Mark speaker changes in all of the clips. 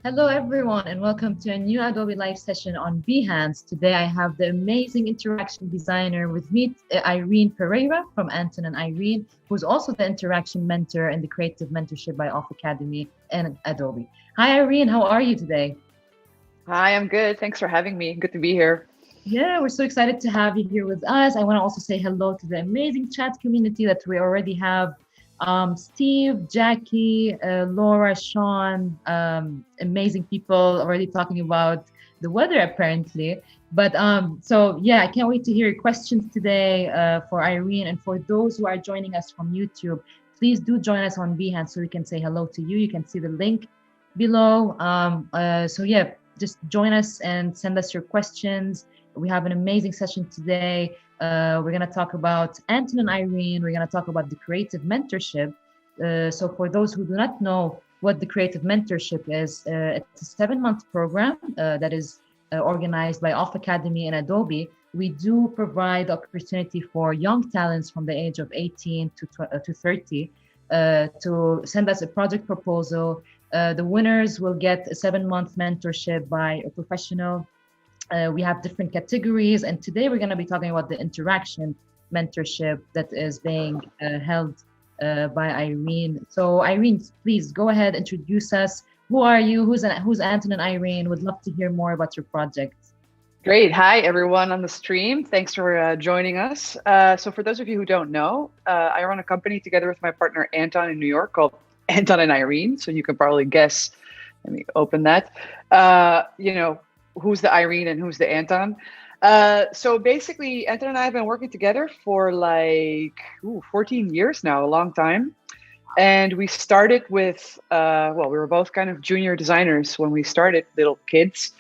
Speaker 1: Hello, everyone, and welcome to a new Adobe Live session on Behance. Today, I have the amazing interaction designer with me, Irene Pereyra from Anton and Irene, who's also the interaction mentor in the Creative Mentorship by Off Academy and Adobe. Hi, Irene. How are you today?
Speaker 2: Hi, I'm good. Thanks for having me. Good to be here.
Speaker 1: Yeah, we're so excited to have you here with us. I want to also say hello to the amazing chat community that we already have. Steve, Jackie, Laura, Sean, amazing people already talking about the weather apparently. But so yeah, I can't wait to hear your questions today for Irene. And for those who are joining us from YouTube, please do join us on Behance so we can say hello to you. You can see the link below. So yeah, just join us and send us your questions. We have an amazing session today. We're going to talk about Anton and Irene. We're going to talk about the Creative Mentorship. So for those who do not know what the Creative Mentorship is, it's a 7-month program that is organized by Off Academy and Adobe. We do provide opportunity for young talents from the age of 18 to 30 to send us a project proposal. The winners will get a 7-month mentorship by a professional. We have different categories, and today we're going to be talking about the interaction mentorship that is being held by Irene. So Irene, please go ahead, introduce us. Who are you? Who's Anton and Irene? Would love to hear more about your project.
Speaker 2: Great. Hi, everyone on the stream. Thanks for joining us. So for those of you who don't know, I run a company together with my partner Anton in New York called Anton and Irene. So you can probably guess. Let me open that. Who's the Irene and who's the Anton. So basically, Anton and I have been working together for like 14 years now, a long time. And we started with, we were both kind of junior designers when we started, little kids.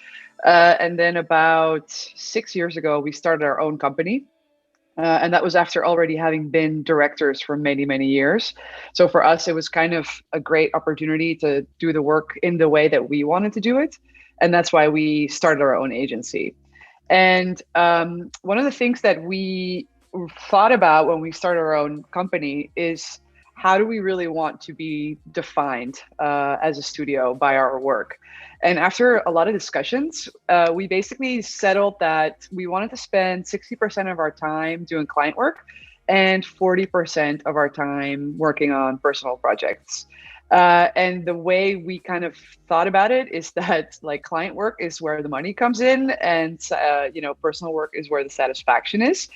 Speaker 2: And then about 6 years ago, we started our own company. And that was after already having been directors for many, many years. So for us, it was kind of a great opportunity to do the work in the way that we wanted to do it. And that's why we started our own agency. And one of the things that we thought about when we started our own company is how do we really want to be defined as a studio by our work? And after a lot of discussions, we basically settled that we wanted to spend 60% of our time doing client work and 40% of our time working on personal projects. And the way we kind of thought about it is that like client work is where the money comes in, and personal work is where the satisfaction is.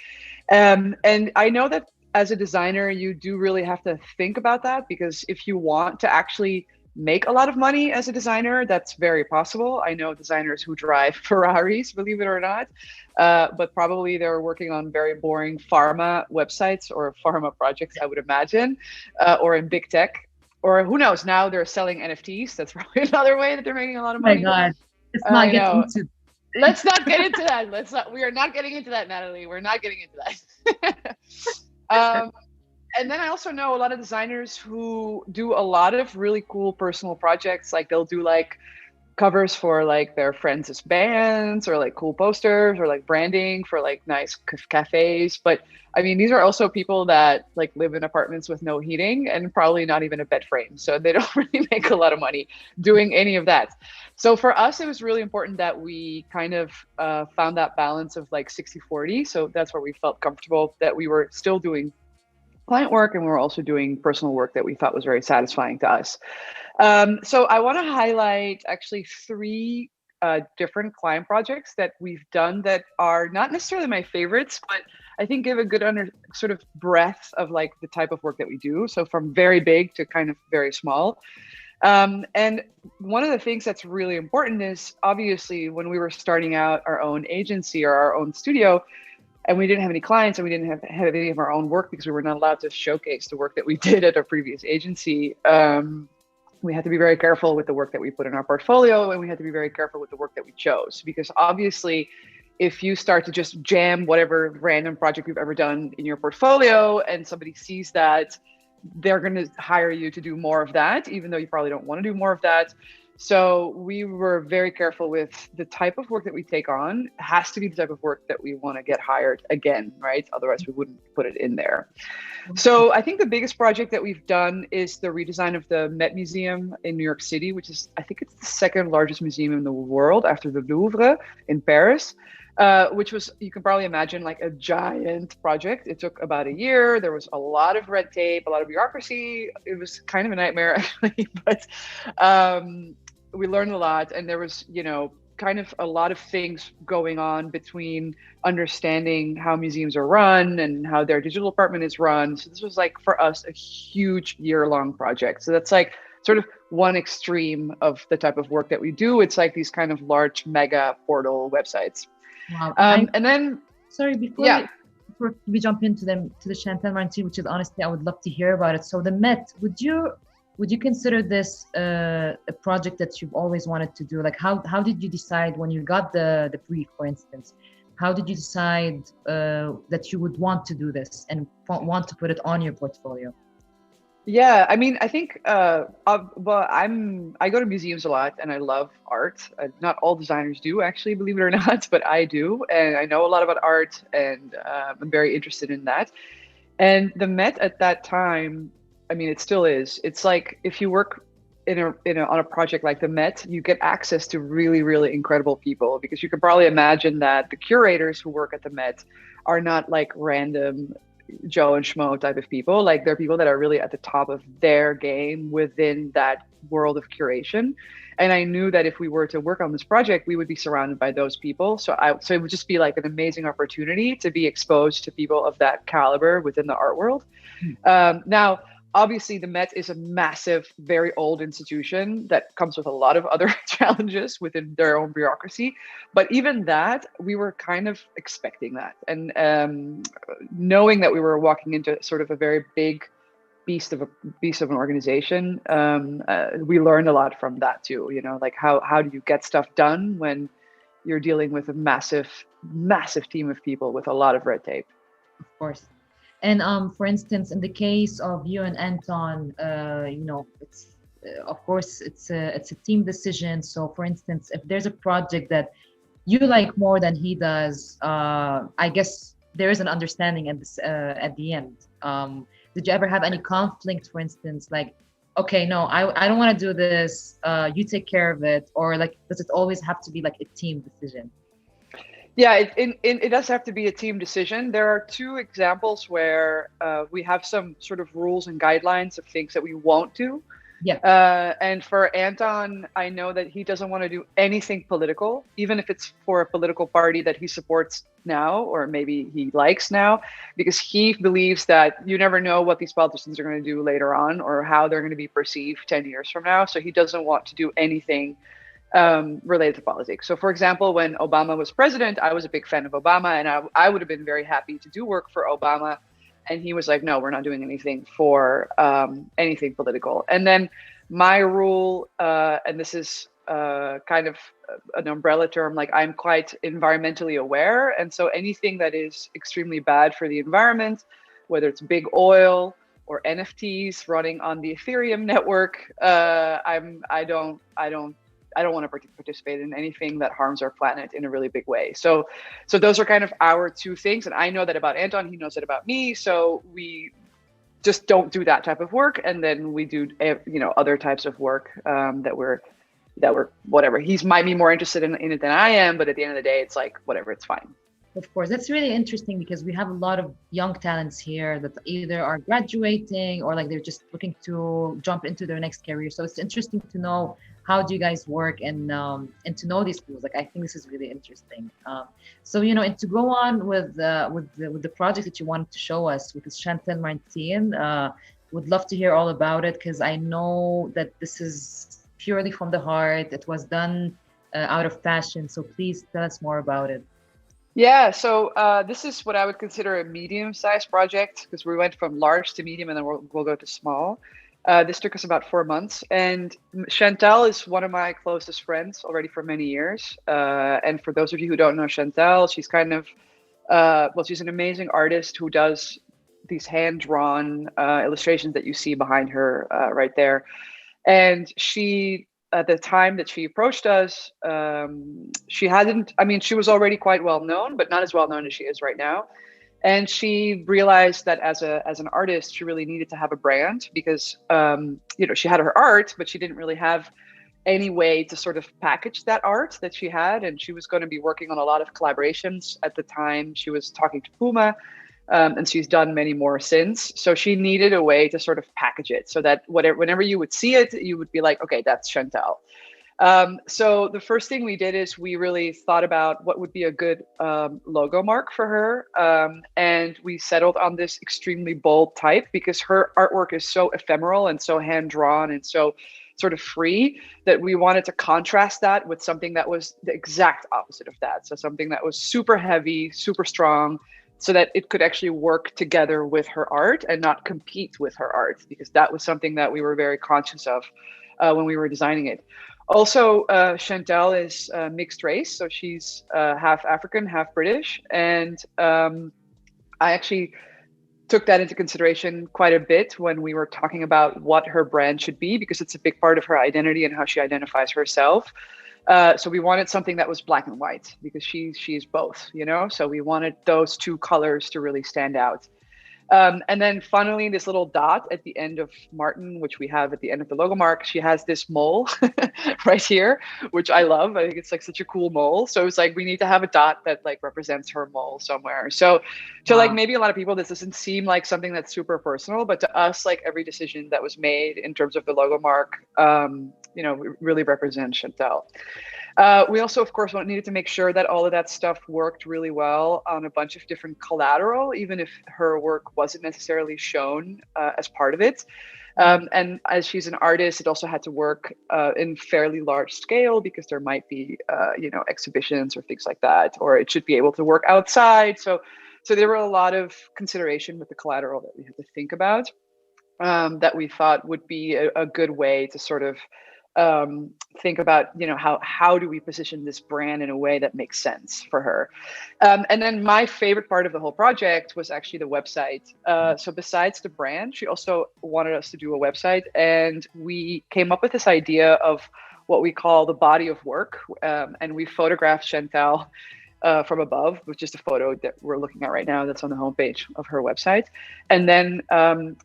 Speaker 2: And I know that as a designer, you do really have to think about that, because if you want to actually make a lot of money as a designer, that's very possible. I know designers who drive Ferraris, believe it or not, but probably they're working on very boring pharma websites or pharma projects, I would imagine, or in big tech. Or who knows, now they're selling NFTs. That's probably another way that they're making a lot of money.
Speaker 1: Oh my God, let's not get into.
Speaker 2: Let's not get into that. We are not getting into that, Natalie. We're not getting into that. And then I also know a lot of designers who do a lot of really cool personal projects. Like they'll do like covers for like their friends' bands, or like cool posters, or like branding for like nice cafes. But I mean, these are also people that like live in apartments with no heating and probably not even a bed frame. So they don't really make a lot of money doing any of that. So for us, it was really important that we kind of found that balance of like 60-40. So that's where we felt comfortable that we were still doing client work and we were also doing personal work that we thought was very satisfying to us. So I want to highlight actually 3 different client projects that we've done that are not necessarily my favorites, but I think give a good sort of breadth of like the type of work that we do. So from very big to kind of very small. And one of the things that's really important is obviously when we were starting out our own agency or our own studio, and we didn't have any clients, and we didn't have any of our own work because we were not allowed to showcase the work that we did at our previous agency. We had to be very careful with the work that we put in our portfolio, and we had to be very careful with the work that we chose, because obviously if you start to just jam whatever random project you've ever done in your portfolio and somebody sees that, they're going to hire you to do more of that, even though you probably don't want to do more of that. So we were very careful with the type of work that we take on. It has to be the type of work that we want to get hired again, right? Otherwise we wouldn't put it in there. So I think the biggest project that we've done is the redesign of the Met Museum in New York City, which is, I think it's the second largest museum in the world after the Louvre in Paris. Which was, you can probably imagine, like a giant project. It took about a year. There was a lot of red tape, a lot of bureaucracy. It was kind of a nightmare, actually, but we learned a lot. And there was, kind of a lot of things going on between understanding how museums are run and how their digital department is run. So this was, like, for us, a huge year-long project. So that's like sort of one extreme of the type of work that we do. It's like these kind of large mega portal websites.
Speaker 1: Wow.
Speaker 2: And then,
Speaker 1: sorry, before we jump into the Chantal Martin, which is honestly, I would love to hear about it. So the Met, would you consider this a project that you've always wanted to do? Like, how did you decide when you got the brief, for instance? How did you decide that you would want to do this and want to put it on your portfolio?
Speaker 2: Yeah, I mean, I think, well, I go to museums a lot and I love art. Not all designers do, actually, believe it or not, but I do. And I know a lot about art, and I'm very interested in that. And the Met at that time, I mean, it still is. It's like if you work on a project like the Met, you get access to really, really incredible people, because you can probably imagine that the curators who work at the Met are not like random Joe and Schmo type of people. Like, they're people that are really at the top of their game within that world of curation. And I knew that if we were to work on this project, we would be surrounded by those people. So it would just be like an amazing opportunity to be exposed to people of that caliber within the art world. Now, obviously, the Met is a massive, very old institution that comes with a lot of other challenges within their own bureaucracy. But even that, we were kind of expecting that. And knowing that we were walking into sort of a very big beast of an organization, we learned a lot from that too. Like how do you get stuff done when you're dealing with a massive, massive team of people with a lot of red tape?
Speaker 1: Of course. And for instance, in the case of you and Anton, it's of course it's a team decision. So for instance, if there's a project that you like more than he does, I guess there is an understanding at the end. Did you ever have any conflict, for instance, like, okay, no, I don't want to do this, you take care of it, or like, does it always have to be like a team decision?
Speaker 2: Yeah, it does have to be a team decision. There are two examples where we have some sort of rules and guidelines of things that we won't do.
Speaker 1: Yeah.
Speaker 2: And for Anton, I know that he doesn't want to do anything political, even if it's for a political party that he supports now, or maybe he likes now, because he believes that you never know what these politicians are going to do later on, or how they're going to be perceived 10 years from now. So he doesn't want to do anything related to politics. So for example, when Obama was president, I was a big fan of Obama, and I would have been very happy to do work for Obama. And he was like, no, we're not doing anything for anything political. And then my rule, and this is kind of an umbrella term, like, I'm quite environmentally aware. And so anything that is extremely bad for the environment, whether it's big oil or NFTs running on the Ethereum network, I don't want to participate in anything that harms our planet in a really big way. So those are kind of our two things. And I know that about Anton, he knows that about me. So we just don't do that type of work. And then we do, other types of work that we're whatever. He might be more interested in it than I am, but at the end of the day, it's like, whatever, it's fine.
Speaker 1: Of course, that's really interesting, because we have a lot of young talents here that either are graduating or like they're just looking to jump into their next career. So it's interesting to know how do you guys work, and to know these tools. Like, I think this is really interesting. So and to go on with the project that you wanted to show us with this Chantal Martin, would love to hear all about it, because I know that this is purely from the heart. It was done out of passion. So please tell us more about it.
Speaker 2: Yeah, so this is what I would consider a medium-sized project because we went from large to medium and then we'll go to small. This took us about 4 months. And Chantal is one of my closest friends already for many years. And for those of you who don't know Chantal, she's kind of, well, she's an amazing artist who does these hand-drawn illustrations that you see behind her right there. And she, at the time that she approached us, she hadn't, I mean, she was already quite well known, but not as well known as she is right now. And she realized that as an artist, she really needed to have a brand because, she had her art, but she didn't really have any way to sort of package that art that she had. And she was going to be working on a lot of collaborations at the time. She was talking to Puma, and she's done many more since. So she needed a way to sort of package it so that whenever you would see it, you would be like, okay, that's Chantal. So the first thing we did is we really thought about what would be a good logo mark for her. And we settled on this extremely bold type because her artwork is so ephemeral and so hand drawn and so sort of free that we wanted to contrast that with something that was the exact opposite of that. So something that was super heavy, super strong, so that it could actually work together with her art and not compete with her art, because that was something that we were very conscious of when we were designing it. Also, Chantal is mixed race, so she's half African, half British, and I actually took that into consideration quite a bit when we were talking about what her brand should be, because it's a big part of her identity and how she identifies herself. So we wanted something that was black and white because she's both, so we wanted those two colors to really stand out. And then finally, this little dot at the end of Martin, which we have at the end of the logo mark, she has this mole right here, which I love. I think it's like such a cool mole. So it's like we need to have a dot that like represents her mole somewhere. So to like
Speaker 1: Wow.
Speaker 2: maybe a lot of people, this doesn't seem like something that's super personal, but to us, like every decision that was made in terms of the logo mark, really represents Chantal. We also, of course, needed to make sure that all of that stuff worked really well on a bunch of different collateral, even if her work wasn't necessarily shown as part of it. And as she's an artist, it also had to work in fairly large scale because there might be, exhibitions or things like that, or it should be able to work outside. So there were a lot of consideration with the collateral that we had to think about, that we thought would be a good way to sort of think about, how do we position this brand in a way that makes sense for her. And then my favorite part of the whole project was actually the website. So besides the brand, she also wanted us to do a website, and we came up with this idea of what we call the body of work. And we photographed Chantal from above, which is the photo that we're looking at right now that's on the homepage of her website. And then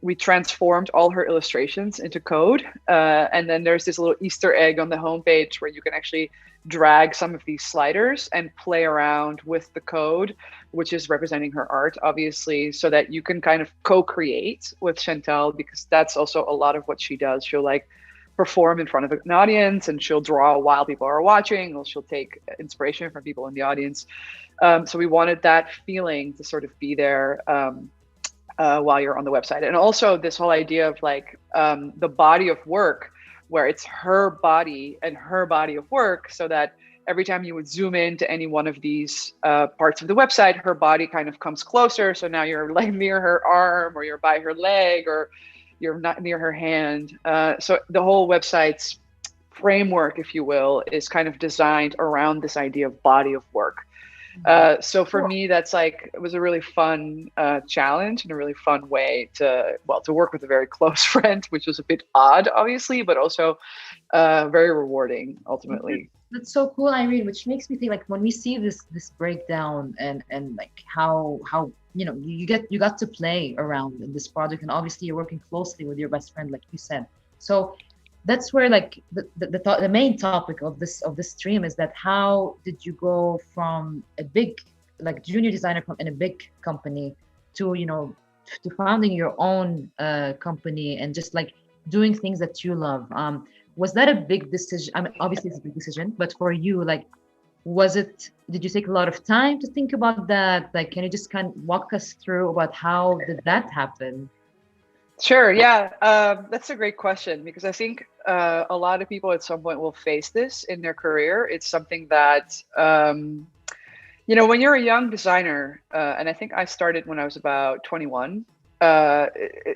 Speaker 2: we transformed all her illustrations into code. And then there's this little Easter egg on the homepage where you can actually drag some of these sliders and play around with the code, which is representing her art, obviously, so that you can kind of co-create with Chantal, because that's also a lot of what she does. She'll like perform in front of an audience, and she'll draw while people are watching, or she'll take inspiration from people in the audience. So we wanted that feeling to sort of be there while you're on the website. And also this whole idea of like the body of work, where it's her body and her body of work, so that every time you would zoom in to any one of these parts of the website, her body kind of comes closer. So now you're like near her arm, or you're by her leg, or you're not near her hand. So the whole website's framework, if you will, is kind of designed around this idea of body of work. So for me, that's like, it was a really fun challenge and a really fun way to work with a very close friend, which was a bit odd, obviously, but also very rewarding ultimately.
Speaker 1: That's so cool, Irene, which makes me think like when we see this breakdown and like how you got to play around in this project, and obviously you're working closely with your best friend, like you said. So that's where like the main topic of this stream is that how did you go from a big like junior designer in a big company to to founding your own company and just like doing things that you love. Was that a big decision? I mean, obviously it's a big decision, but for you, like, did you take a lot of time to think about that? Like, can you just kind of walk us through about how did that happen?
Speaker 2: Sure. Yeah. That's a great question, because I think a lot of people at some point will face this in their career. It's something that, When you're a young designer, and I think I started when I was about 21,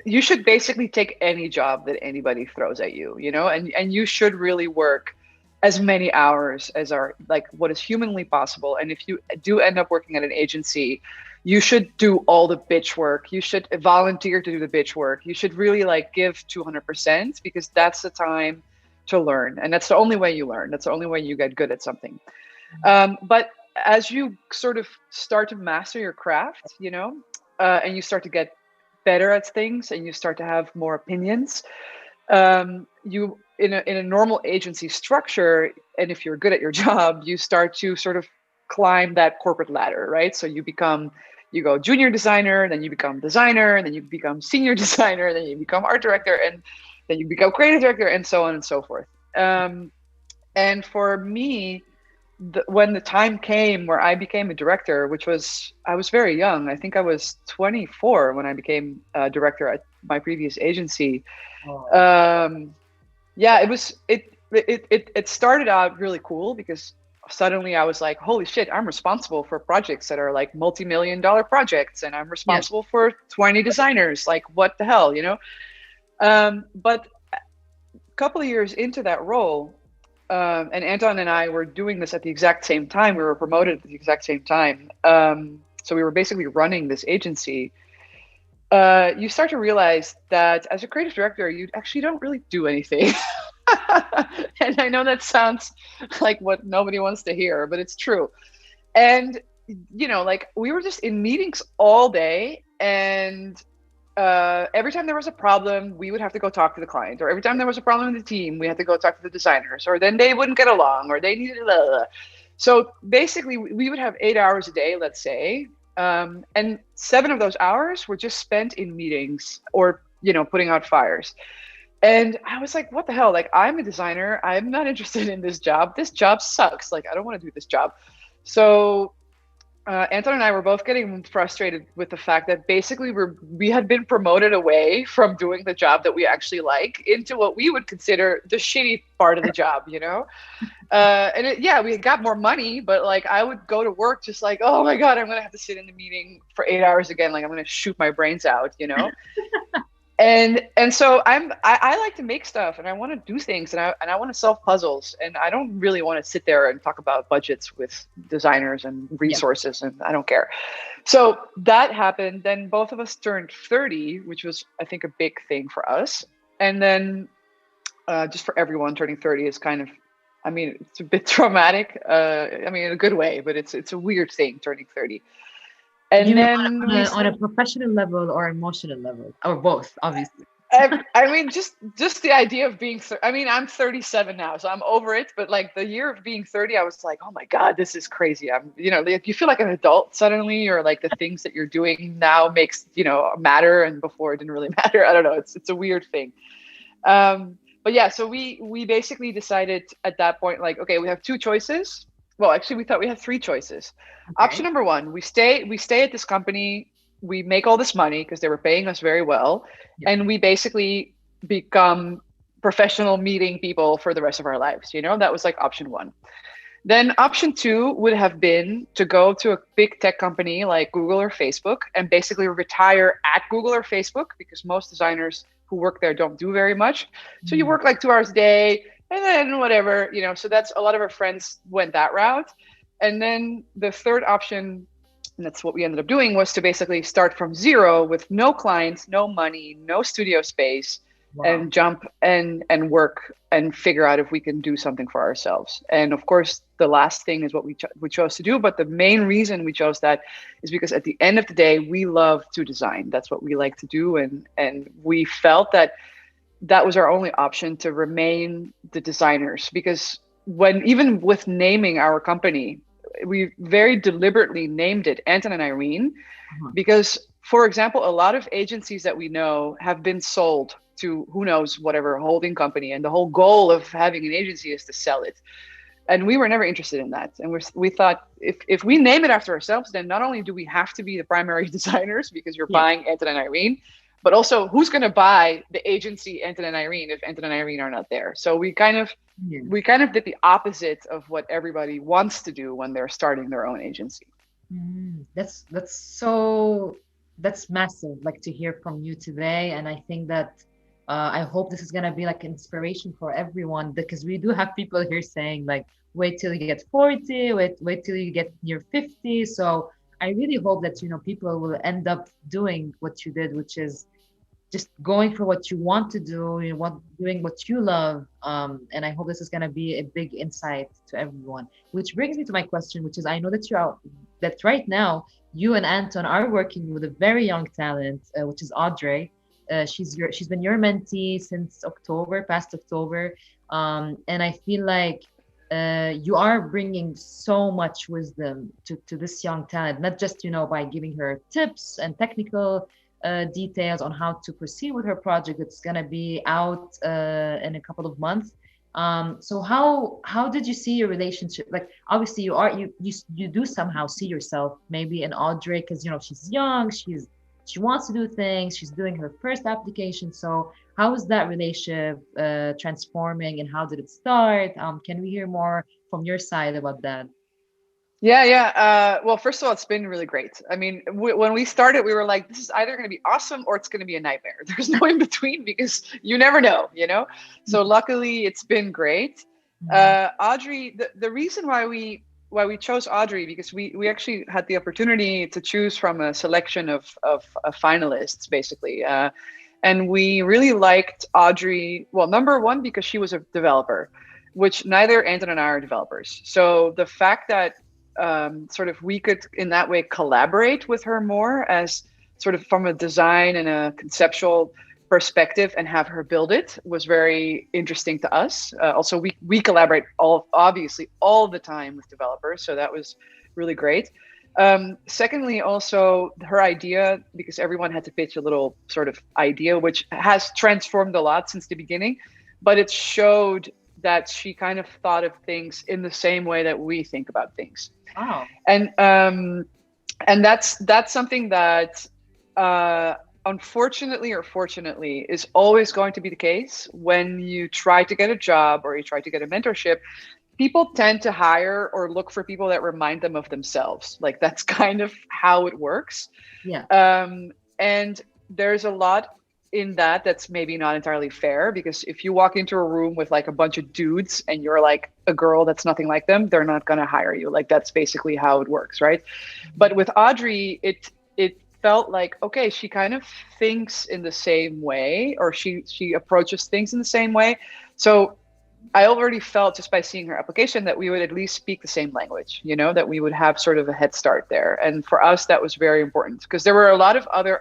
Speaker 2: you should basically take any job that anybody throws at you, and you should really work as many hours as are like what is humanly possible. And if you do end up working at an agency, you should do all the bitch work. You should volunteer to do the bitch work. You should really like give 200% because that's the time to learn. And that's the only way you learn. That's the only way you get good at something. But as you sort of start to master your craft, and you start to get better at things and you start to have more opinions, you in a normal agency structure, and if you're good at your job, you start to sort of climb that corporate ladder, right? So you go junior designer, then you become designer, and then you become senior designer, then you become art director, and then you become creative director, and so on and so forth. And for me, when the time came where I became a director, I was very young. I think I was 24 when I became a director at my previous agency. Oh. Yeah, it started out really cool because suddenly I was like, holy shit, I'm responsible for projects that are like multi-million-dollar projects, and I'm responsible for 20 designers. Like, what the hell, But a couple of years into that role, and Anton and I were doing this at the exact same time. We were promoted at the exact same time. So we were basically running this agency. You start to realize that as a creative director, you actually don't really do anything. And I know that sounds like what nobody wants to hear, but it's true. And, like we were just in meetings all day, and every time there was a problem, we would have to go talk to the client, or every time there was a problem in the team, we had to go talk to the designers, or then they wouldn't get along, or they needed blah, blah, blah. So basically we would have 8 hours a day, let's say. And 7 of those hours were just spent in meetings or, putting out fires. And I was like, what the hell? Like, I'm a designer. I'm not interested in this job. This job sucks. Like, I don't want to do this job. So Anton and I were both getting frustrated with the fact that basically we had been promoted away from doing the job that we actually like into what we would consider the shitty part of the job, And we got more money, but like I would go to work just like, oh my God, I'm going to have to sit in the meeting for 8 hours again. Like I'm going to shoot my brains out, And so I like to make stuff, and I want to do things, and I want to solve puzzles, and I don't really want to sit there and talk about budgets with designers and resources, and I don't care. So that happened. Then both of us turned 30, which was, I think, a big thing for us. And then just for everyone, turning 30 is kind of, it's a bit traumatic. In a good way, but it's a weird thing, turning 30. And
Speaker 1: you
Speaker 2: then
Speaker 1: on a professional level or emotional level, or both, obviously.
Speaker 2: Just the idea of being, I'm 37 now, so I'm over it. But like the year of being 30, I was like, oh my God, this is crazy. Like you feel like an adult suddenly, or like the things that you're doing now makes, matter. And before it didn't really matter. I don't know. It's a weird thing. But yeah, so we basically decided at that point, like, okay, we have 2 choices. Well, actually, we thought we had 3 choices. Okay. Option number 1, we stay at this company. We make all this money because they were paying us very well. Yeah. And we basically become professional meeting people for the rest of our lives. That was like option 1. Then option 2 would have been to go to a big tech company like Google or Facebook and basically retire at Google or Facebook, because most designers who work there don't do very much. So you work like 2 hours a day, and then whatever, so that's a lot of our friends went that route. And then the third option, and that's what we ended up doing, was to basically start from zero with no clients, no money, no studio space. Wow. And jump and work and figure out if we can do something for ourselves. And of course, the last thing is what we chose to do. But the main reason we chose that is because at the end of the day, we love to design. That's what we like to do. And we felt that was our only option to remain the designers, because even with naming our company, we very deliberately named it Anton and Irene, because, for example, a lot of agencies that we know have been sold to who knows whatever holding company, and the whole goal of having an agency is to sell it. And we were never interested in that. And we thought if we name it after ourselves, then not only do we have to be the primary designers because you're buying Anton and Irene, but also who's going to buy the agency Anton and Irene if Anton and Irene are not there? So we kind of did the opposite of what everybody wants to do when they're starting their own agency.
Speaker 1: That's so that's massive, like to hear from you today. And I think that I hope this is gonna be like inspiration for everyone because we do have people here saying like wait till you get 40, wait till you get near 50. So I really hope that people will end up doing what you did, which is just going for what you want to do, doing what you love. And I hope this is going to be a big insight to everyone. Which brings me to my question, which is I know that that right now you and Anton are working with a very young talent, which is Audrey. She's been your mentee since October, past October, and I feel like you are bringing so much wisdom to this young talent, not just by giving her tips and technical details on how to proceed with her project that's going to be out in a couple of months. So how did you see your relationship? Like obviously you do somehow see yourself maybe in Audrey because she's young, she wants to do things, she's doing her first application. So how is that relationship transforming and how did it start? Can we hear more from your side about that?
Speaker 2: Yeah, yeah. Well, first of all, it's been really great. I mean, when we started, we were like, this is either going to be awesome or it's going to be a nightmare. There's no in between because you never know. So luckily, it's been great.
Speaker 1: Mhm.
Speaker 2: Audrey, the reason why we chose Audrey because we actually had the opportunity to choose from a selection of finalists, basically. And we really liked Audrey. Well, number one, because she was a developer, which neither Anton and I are developers. So the fact that sort of we could in that way collaborate with her more as sort of from a design and a conceptual perspective and have her build it was very interesting to us. Also, we collaborate obviously all the time with developers, so that was really great. Secondly, also her idea, because everyone had to pitch a little sort of idea, which has transformed a lot since the beginning, but it showed that she kind of thought of things in the same way that we think about things.
Speaker 1: Wow.
Speaker 2: And that's something that unfortunately or fortunately is always going to be the case when you try to get a job or you try to get a mentorship. People tend to hire or look for people that remind them of themselves. Like that's kind of how it works.
Speaker 1: Yeah.
Speaker 2: And there's a lot in that's maybe not entirely fair because if you walk into a room with like a bunch of dudes and you're like a girl that's nothing like them, they're not going to hire you. Like that's basically how it works, right? But with Audrey, it felt like okay, she kind of thinks in the same way, or she approaches things in the same way. So I already felt just by seeing her application that we would at least speak the same language, that we would have sort of a head start there. And for us, that was very important because there were a lot of other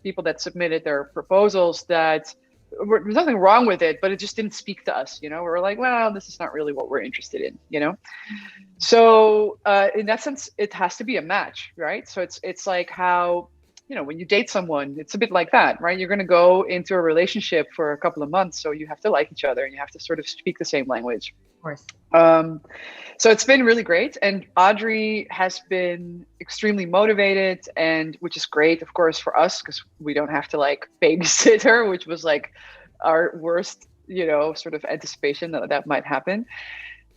Speaker 2: people that submitted their proposals that there's nothing wrong with it, but it just didn't speak to us. We were like, well, this is not really what we're interested in. So in that sense, it has to be a match, right? So it's like how, when you date someone, it's a bit like that, right? You're going to go into a relationship for a couple of months. So you have to like each other and you have to sort of speak the same language.
Speaker 1: Of course.
Speaker 2: So it's been really great. And Audrey has been extremely motivated, and which is great, of course, for us, because we don't have to like babysit her, which was like our worst, sort of anticipation that might happen.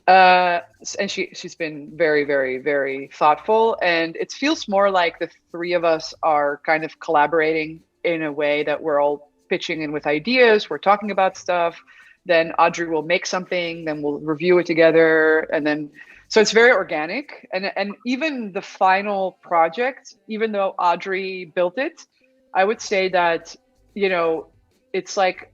Speaker 2: And she's been very, very, very thoughtful. And it feels more like the three of us are kind of collaborating in a way that we're all pitching in with ideas. We're talking about stuff. Then Audrey will make something, then we'll review it together. And then, so it's very organic. And even the final project, even though Audrey built it, I would say that, it's like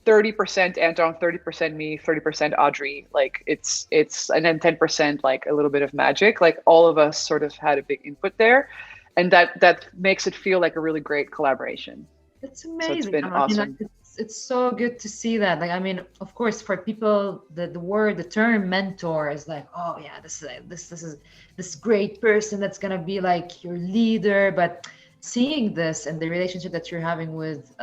Speaker 2: 30% Anton, 30% me, 30% Audrey. Like it's and then 10% like a little bit of magic. Like all of us sort of had a big input there. And that makes it feel like a really great collaboration.
Speaker 1: That's
Speaker 2: So it's
Speaker 1: amazing.
Speaker 2: been
Speaker 1: I mean, like,
Speaker 2: awesome.
Speaker 1: it's so good to see that. Like, I mean, of course, for people, the term mentor is like, oh yeah, this great person that's gonna be like your leader. But seeing this and the relationship that you're having with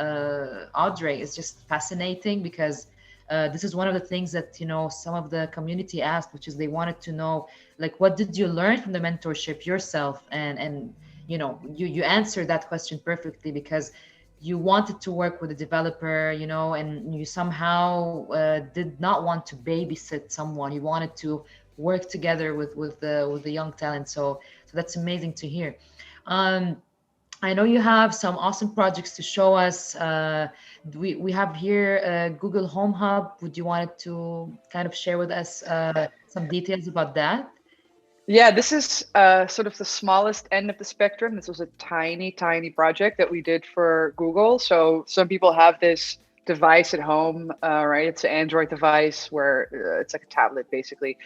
Speaker 1: Audrey is just fascinating because this is one of the things that some of the community asked, which is they wanted to know, like, what did you learn from the mentorship yourself? And you answered that question perfectly because you wanted to work with a developer, and you somehow did not want to babysit someone. You wanted to work together with the young talent. So So that's amazing to hear. Um, I know you have some awesome projects to show us. We have here Google Home Hub. Would you want to kind of share with us some details about that?
Speaker 2: Yeah, this is sort of the smallest end of the spectrum. This was a tiny, tiny project that we did for Google. So some people have this device at home, right? It's an Android device where it's like a tablet, basically.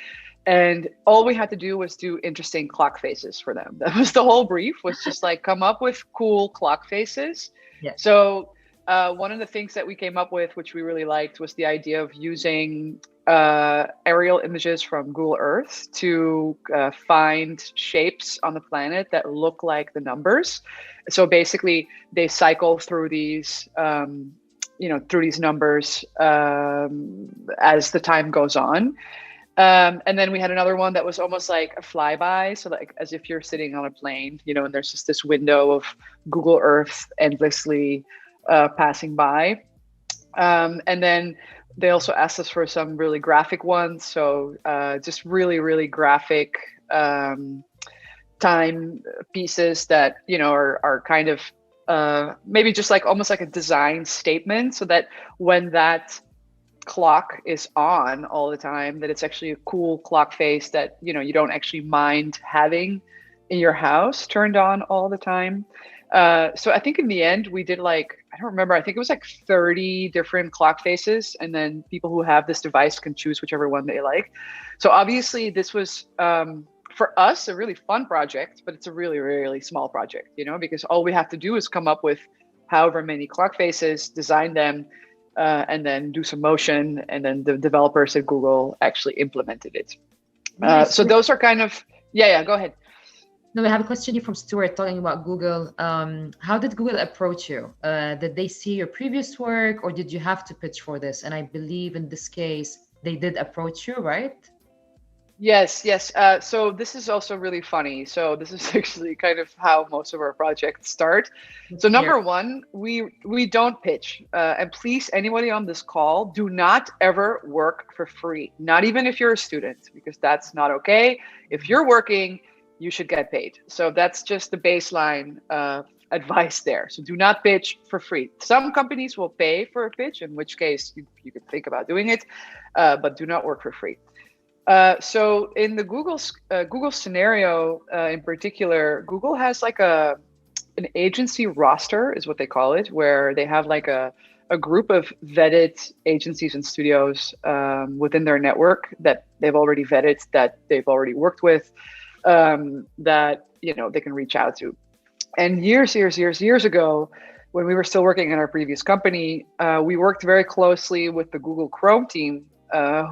Speaker 2: And all we had to do was do interesting clock faces for them. That was the whole brief, was just like come up with cool clock faces.
Speaker 1: Yeah.
Speaker 2: So one of the things that we came up with, which we really liked, was the idea of using aerial images from Google Earth to find shapes on the planet that look like the numbers. So basically, they cycle through these, through these numbers as the time goes on. And then we had another one that was almost like a flyby. So like as if you're sitting on a plane, and there's just this window of Google Earth endlessly passing by. And then they also asked us for some really graphic ones. So just really, really graphic time pieces that, are kind of maybe just like almost like a design statement, so that when that clock is on all the time, that it's actually a cool clock face that you don't actually mind having in your house turned on all the time. So I think in the end we did like, I don't remember, I think it was like 30 different clock faces, and then people who have this device can choose whichever one they like. So obviously this was for us a really fun project, but it's a really, really small project, because all we have to do is come up with however many clock faces, design them, and then do some motion, and then the developers at Google actually implemented it.
Speaker 1: Nice.
Speaker 2: So those are kind of, yeah, go ahead.
Speaker 1: No, we have a question here from Stuart talking about Google. How did Google approach you? Did they see your previous work, or did you have to pitch for this? And I believe in this case, they did approach you, right?
Speaker 2: Yes. So this is also really funny. So this is actually kind of how most of our projects start. So number one, we don't pitch. And please, anybody on this call, do not ever work for free. Not even if you're a student, because that's not okay. If you're working, you should get paid. So that's just the baseline advice there. So do not pitch for free. Some companies will pay for a pitch, in which case you could think about doing it, but do not work for free. So in the Google scenario in particular, Google has like an agency roster is what they call it, where they have like a group of vetted agencies and studios within their network that they've already vetted, that they've already worked with, that they can reach out to. And years ago, when we were still working in our previous company, we worked very closely with the Google Chrome team,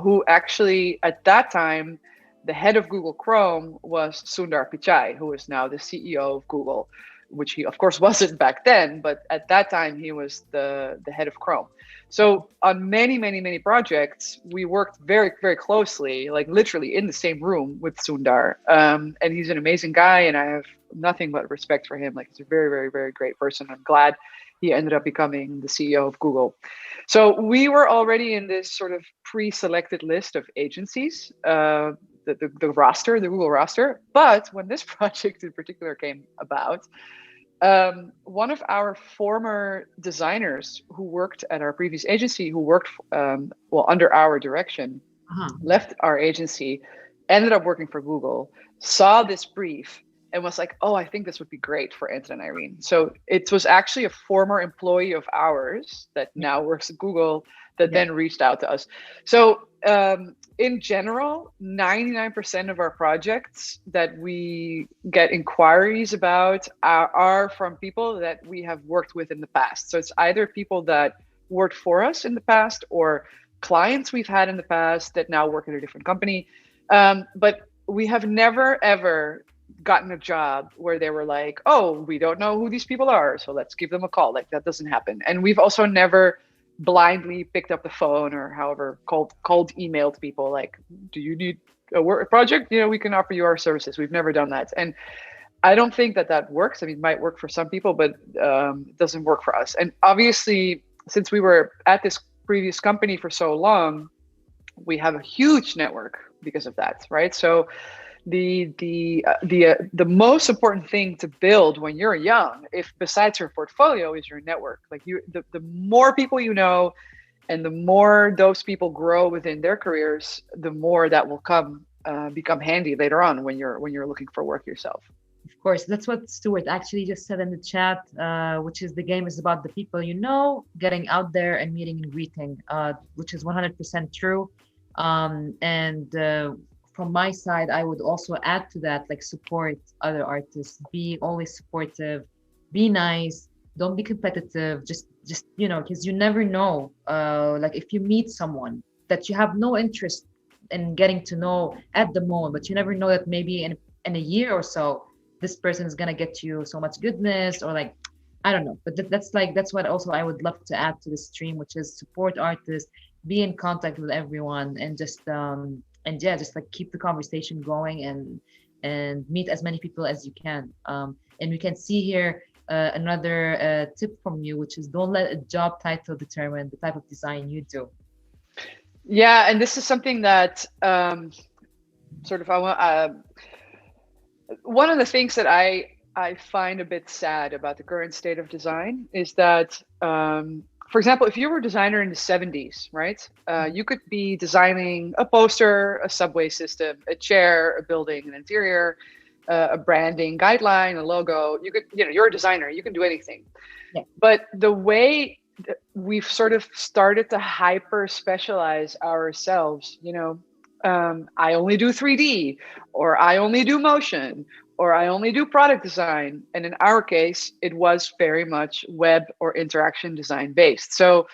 Speaker 2: who actually, at that time, the head of Google Chrome was Sundar Pichai, who is now the CEO of Google, which he, of course, wasn't back then. But at that time, he was the head of Chrome. So on many projects, we worked very, very closely, like literally in the same room with Sundar. And he's an amazing guy, and I have nothing but respect for him. Like, he's a very, very, very great person. I'm glad he ended up becoming the CEO of Google. So we were already in this sort of pre-selected list of agencies, the roster, the Google roster. But when this project in particular came about, one of our former designers who worked at our previous agency, who worked under our direction, left our agency, ended up working for Google, saw this brief, and was like, oh, I think this would be great for Anton and Irene. So it was actually a former employee of ours that now works at Google that then reached out to us. So in general, 99% of our projects that we get inquiries about are from people that we have worked with in the past. So it's either people that worked for us in the past, or clients we've had in the past that now work at a different company. But we have never, ever gotten a job where they were like, oh, we don't know who these people are, so let's give them a call. Like, that doesn't happen. And we've also never blindly picked up the phone, or however cold emailed people like, do you need a work project? We can offer you our services. We've never done that. And I don't think that works. I mean, it might work for some people, but it doesn't work for us. And obviously, since we were at this previous company for so long, we have a huge network because of that, right? So the most important thing to build when you're young, if besides your portfolio, is your network. Like the more people you know, and the more those people grow within their careers, the more that will become handy later on when you're looking for work yourself.
Speaker 1: Of course, that's what Stuart actually just said in the chat, which is the game is about the people you know, getting out there and meeting and greeting, which is 100% true. And from my side, I would also add to that, like, support other artists, be always supportive, be nice, don't be competitive. Just because you never know, like if you meet someone that you have no interest in getting to know at the moment, but you never know that maybe in a year or so, this person is gonna get you so much goodness, or like, I don't know. But that's what also I would love to add to the stream, which is support artists, be in contact with everyone, and just just like keep the conversation going, and meet as many people as you can. And we can see here another tip from you, which is don't let a job title determine the type of design you do.
Speaker 2: Yeah, and this is something that sort of I want. One of the things that I find a bit sad about the current state of design is that, for example, if you were a designer in the 70s, right, you could be designing a poster, a subway system, a chair, a building, an interior, a branding guideline, a logo. You're a designer, you can do anything.
Speaker 1: Yeah.
Speaker 2: But the way we've sort of started to hyper specialize ourselves, I only do 3D, or I only do motion, or I only do product design. And in our case, it was very much web or interaction design based. So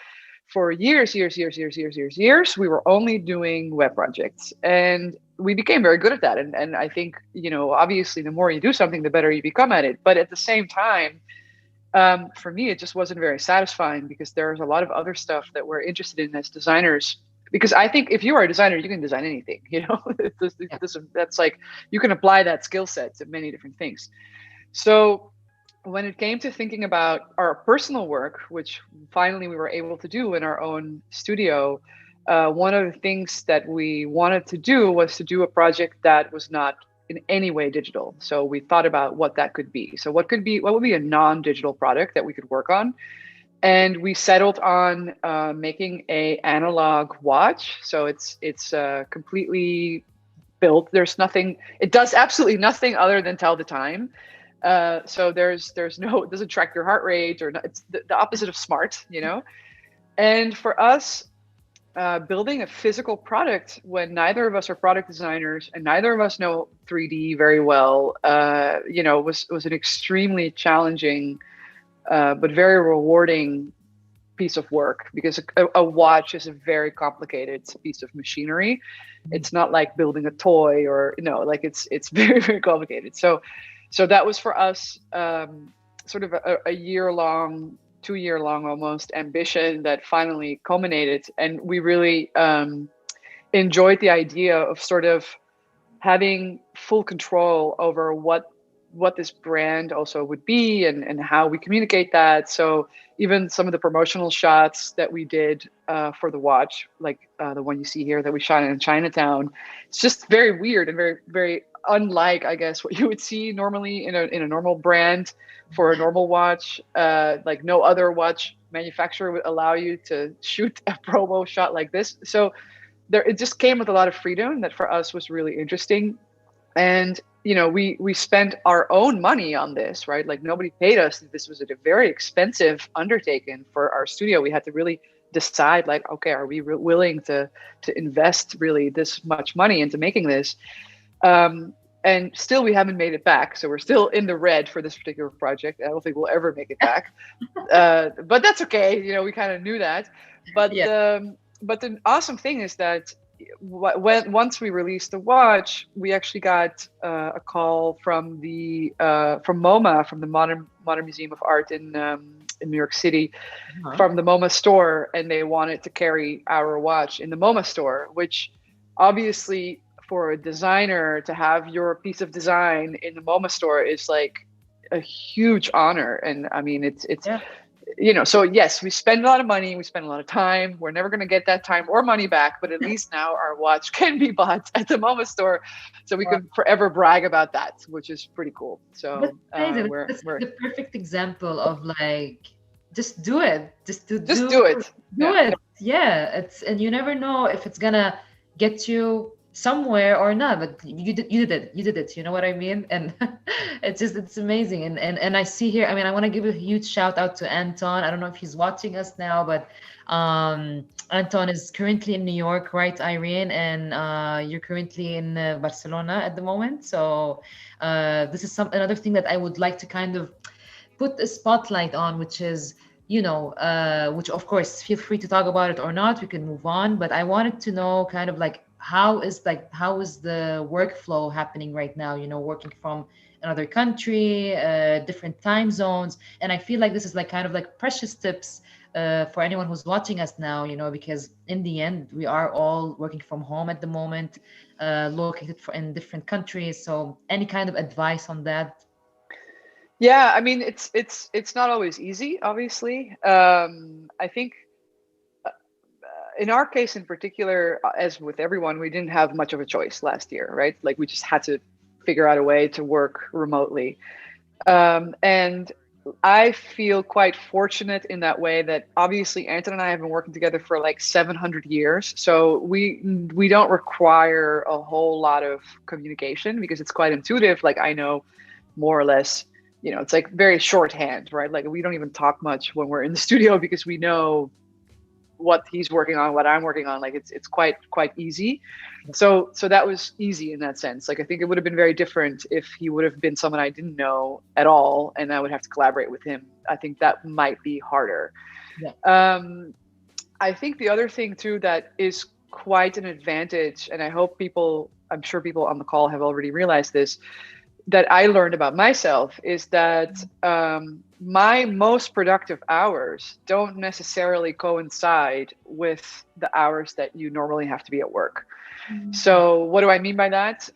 Speaker 2: for years, we were only doing web projects, and we became very good at that. And I think, obviously the more you do something, the better you become at it. But at the same time, for me, it just wasn't very satisfying, because there's a lot of other stuff that we're interested in as designers. Because I think if you are a designer, you can design anything, that's like, you can apply that skill set to many different things. So when it came to thinking about our personal work, which finally we were able to do in our own studio, one of the things that we wanted to do was to do a project that was not in any way digital. So we thought about what that could be. So what would be a non-digital product that we could work on? And we settled on making a analog watch. So it's completely built. There's nothing. It does absolutely nothing other than tell the time. So there's no. It doesn't track your heart rate, or it's the opposite of smart. And for us, building a physical product when neither of us are product designers and neither of us know 3D very well, was an extremely challenging, but very rewarding piece of work, because a watch is a very complicated piece of machinery. It's not like building a toy, or like it's very, very complicated. So that was for us sort of a year-long, 2-year-long almost ambition that finally culminated, and we really enjoyed the idea of sort of having full control over what this brand also would be, and how we communicate that. So even some of the promotional shots that we did for the watch, like the one you see here that we shot in Chinatown, it's just very weird and very, very unlike, I guess, what you would see normally in a normal brand for a normal watch. Like no other watch manufacturer would allow you to shoot a promo shot like this. So it just came with a lot of freedom that for us was really interesting. And we spent our own money on this, right? Like nobody paid us. This was a very expensive undertaking for our studio. We had to really decide, like, okay, are we willing to invest really this much money into making this? And still, we haven't made it back. So we're still in the red for this particular project. I don't think we'll ever make it back. But that's okay. We kind of knew that. But yeah. But the awesome thing is that once we released the watch, we actually got a call from MoMA, from the Modern Museum of Art in New York City, from the MoMA store, and they wanted to carry our watch in the MoMA store, which obviously for a designer to have your piece of design in the MoMA store is like a huge honor. And I mean, it's so yes, we spend a lot of money, we spend a lot of time. We're never going to get that time or money back, but at least now our watch can be bought at the MoMA store, so we can forever brag about that, which is pretty cool.
Speaker 1: That's
Speaker 2: So
Speaker 1: amazing. That's
Speaker 2: we're
Speaker 1: the perfect example of like, just do it. Just to
Speaker 2: just do it.
Speaker 1: do
Speaker 2: Yeah.
Speaker 1: it. Yeah. And you never know if it's gonna get you somewhere or not, but you did it. You did it. You know what I mean? And it's amazing. And I see here, I mean, I want to give a huge shout out to Anton. I don't know if he's watching us now, but Anton is currently in New York, right, Irene? And you're currently in Barcelona at the moment. So this is another thing that I would like to kind of put a spotlight on, which is, which of course, feel free to talk about it or not. We can move on, but I wanted to know kind of like how is the workflow happening right now? Working from another country, different time zones, and I feel like this is like kind of like precious tips for anyone who's watching us now. Because in the end, we are all working from home at the moment, located in different countries. So, any kind of advice on that?
Speaker 2: Yeah, I mean, it's not always easy, obviously. I think in our case in particular, as with everyone, we didn't have much of a choice last year, right? Like we just had to figure out a way to work remotely. And I feel quite fortunate in that way that obviously Anton and I have been working together for like 700 years. So we don't require a whole lot of communication because it's quite intuitive. Like I know more or less, it's like very shorthand, right? Like we don't even talk much when we're in the studio because we know what he's working on, what I'm working on. Like it's quite easy. So that was easy in that sense. Like I think it would have been very different if he would have been someone I didn't know at all and I would have to collaborate with him. I think that might be harder.
Speaker 1: Yeah.
Speaker 2: I think the other thing too that is quite an advantage, and I'm sure people on the call have already realized this, that I learned about myself is that my most productive hours don't necessarily coincide with the hours that you normally have to be at work. So what do I mean by that?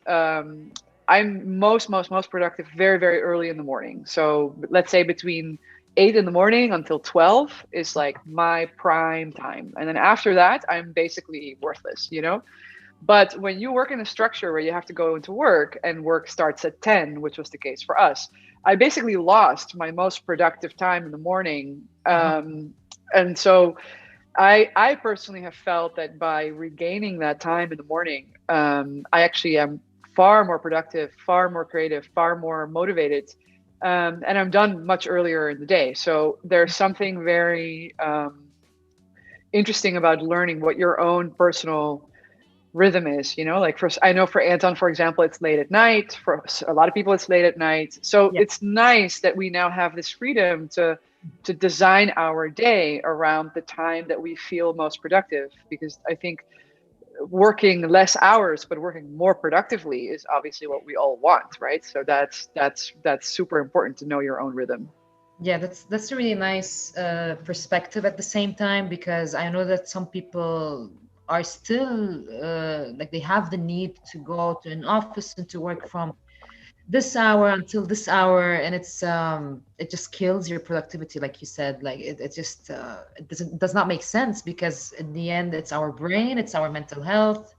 Speaker 2: I'm most productive very, very early in the morning. So let's say between 8 in the morning until 12 is like my prime time. And then after that, I'm basically worthless, But when you work in a structure where you have to go into work and work starts at 10, which was the case for us, I basically lost my most productive time in the morning. And so I personally have felt that by regaining that time in the morning, I actually am far more productive, far more creative, far more motivated. And I'm done much earlier in the day. So there's something very interesting about learning what your own personal rhythm is, like I know for Anton, for example, it's late at night. For a lot of people, it's late at night. So It's nice that we now have this freedom to design our day around the time that we feel most productive, because I think working less hours but working more productively is obviously what we all want, right? So that's super important to know your own rhythm.
Speaker 1: Yeah, that's a really nice perspective at the same time, because I know that some people are still like they have the need to go to an office and to work from this hour until this hour, and it just kills your productivity, like you said. Like it just does not make sense, because in the end it's our brain, it's our mental health.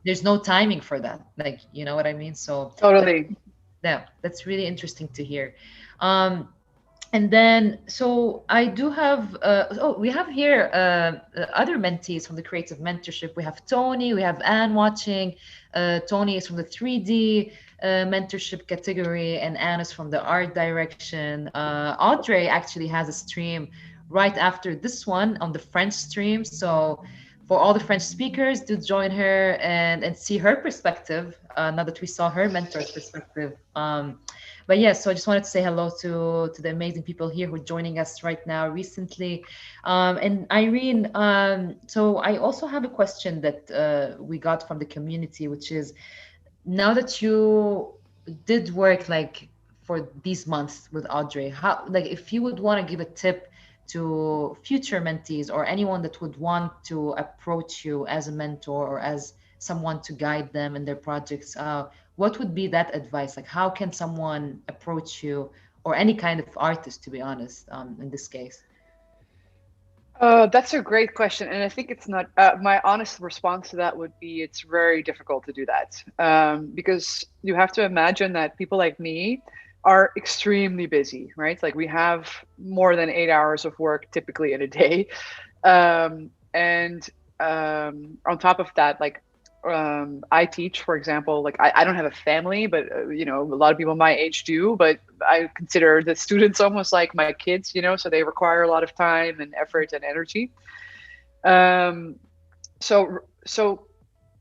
Speaker 1: There's no timing for that, like, you know what I mean? So
Speaker 2: Totally.
Speaker 1: that's really interesting to hear. And then, so I do have, we have here other mentees from the Creative Mentorship. We have Tony, we have Anne watching. Tony is from the 3D mentorship category, and Anne is from the art direction. Audrey actually has a stream right after this one on the French stream. So for all the French speakers, do join her and see her perspective, now that we saw her mentor's perspective. But yeah, so I just wanted to say hello to the amazing people here who are joining us right now recently. And Irene, so I also have a question that we got from the community, which is, now that you did work like for these months with Audrey, how, like, if you would want to give a tip to future mentees or anyone that would want to approach you as a mentor or as someone to guide them in their projects, what would be that advice? Like, how can someone approach you, or any kind of artist, to be honest, in this case?
Speaker 2: That's a great question. And I think it's not, my honest response to that would be it's very difficult to do that. Because you have to imagine that people like me are extremely busy, right? Like we have more than 8 hours of work typically in a day. And on top of that, like I teach, for example, like I don't have a family, but you know, a lot of people my age do, but I consider the students almost like my kids, you know, so they require a lot of time and effort and energy. Um, so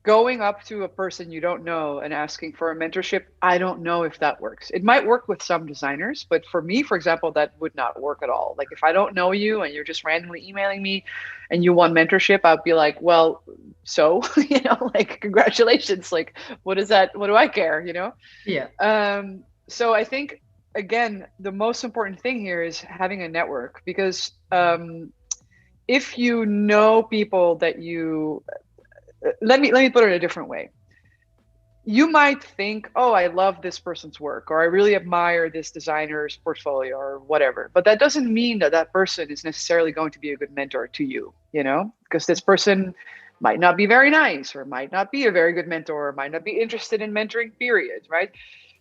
Speaker 2: going up to a person you don't know and asking for a mentorship, I don't know if that works. It might work with some designers, but for me, for example, that would not work at all. Like if I don't know you and you're just randomly emailing me and you want mentorship, I'd be like, well, so, you know, like congratulations. Like, what is that? What do I care? You know?
Speaker 1: Yeah.
Speaker 2: So I think again, the most important thing here is having a network because if you know people that you let me put it a different way. You might think, oh, I love this person's work, or I really admire this designer's portfolio, or whatever. But that doesn't mean that that person is necessarily going to be a good mentor to you, you know, because this person might not be very nice, or might not be a very good mentor, or might not be interested in mentoring, period, right?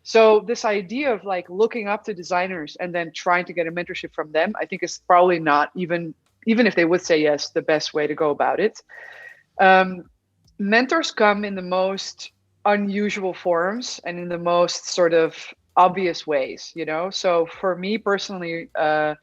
Speaker 2: So this idea of like looking up to designers and then trying to get a mentorship from them, I think is probably not even if they would say yes, the best way to go about it. Um, Mentors come in the most unusual forms and in the most sort of obvious ways, you know. So for me personally, the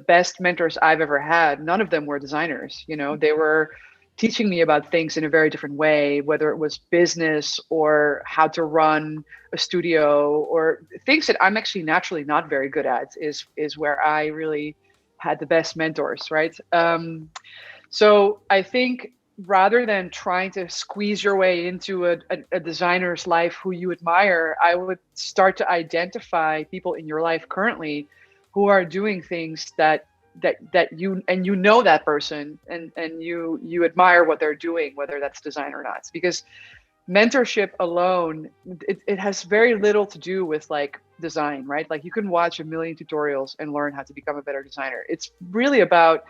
Speaker 2: best mentors I've ever had, none of them were designers. You know, they were teaching me about things in a very different way, whether it was business or how to run a studio or things that I'm actually naturally not very good at is where I really had the best mentors, right? So I think rather than trying to squeeze your way into a designer's life who you admire, I would start to identify people in your life currently who are doing things that you know that person and you admire what they're doing, whether that's design or not. Because mentorship alone, it has very little to do with like design, right? Like you can watch a million tutorials and learn how to become a better designer. It's really about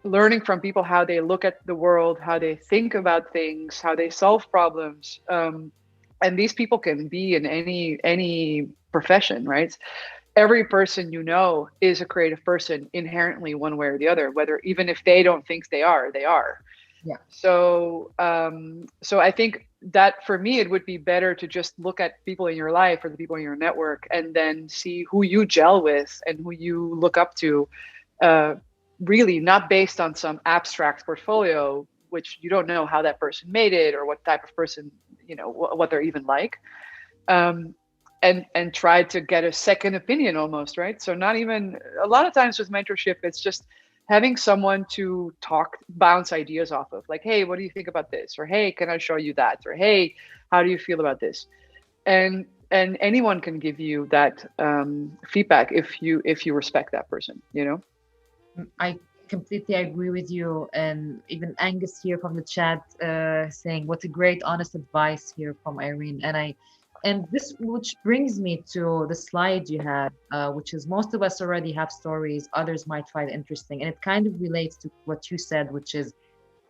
Speaker 2: learning from people how they look at the world, how they think about things, how they solve problems. And these people can be in any profession, right? Every person you know is a creative person inherently, one way or the other. Whether even if they don't think they are, they are.
Speaker 1: Yeah.
Speaker 2: So I think that for me, it would be better to just look at people in your life or the people in your network, and then see who you gel with and who you look up to. Really not based on some abstract portfolio, which you don't know how that person made it or what type of person, you know, what they're even like. And try to get a second opinion almost, right? So not even a lot of times with mentorship, it's just having someone to bounce ideas off of, like, hey, what do you think about this? Or hey, can I show you that? Or hey, how do you feel about this? And anyone can give you that feedback if you respect that person, you know.
Speaker 1: I completely agree with you. And even Angus here from the chat saying, what a great, honest advice here from Irene. And this, which brings me to the slide you had, which is most of us already have stories, others might find interesting. And it kind of relates to what you said, which is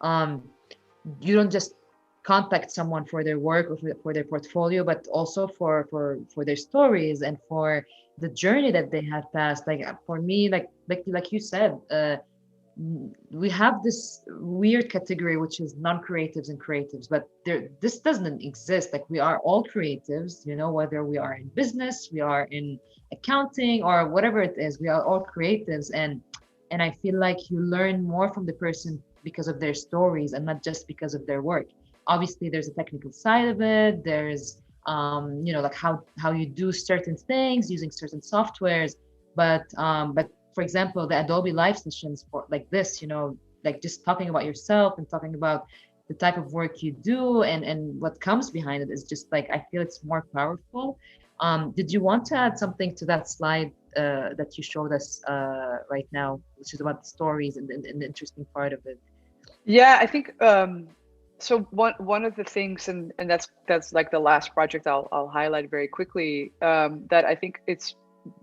Speaker 1: you don't just contact someone for their work or for their portfolio, but also for their stories and for the journey that they have passed. Like for me, like you said, we have this weird category which is non-creatives and creatives, but this doesn't exist. Like we are all creatives, you know, whether we are in business, we are in accounting, or whatever it is, we are all creatives. And I feel like you learn more from the person because of their stories and not just because of their work. Obviously there's a technical side of it, there's you know, like how you do certain things using certain softwares, but for example, the Adobe live sessions for like this, you know, like just talking about yourself and talking about the type of work you do and what comes behind it is just like, I feel it's more powerful. Did you want to add something to that slide that you showed us right now, which is about the stories and the interesting part of it?
Speaker 2: Yeah, I think so. One of the things, and that's like the last project I'll highlight very quickly. That I think it's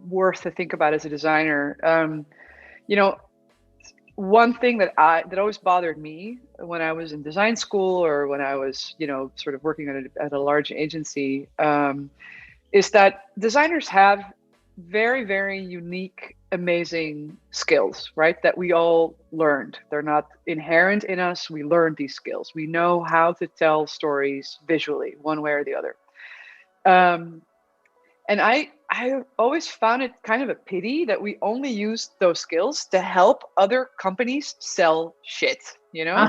Speaker 2: worth to think about as a designer. You know, one thing that always bothered me when I was in design school or when I was, you know, sort of working at a large agency, is that designers have very, very unique, amazing skills, right? That we all learned. They're not inherent in us. We learned these skills. We know how to tell stories visually, one way or the other. And I always found it kind of a pity that we only used those skills to help other companies sell shit, you know?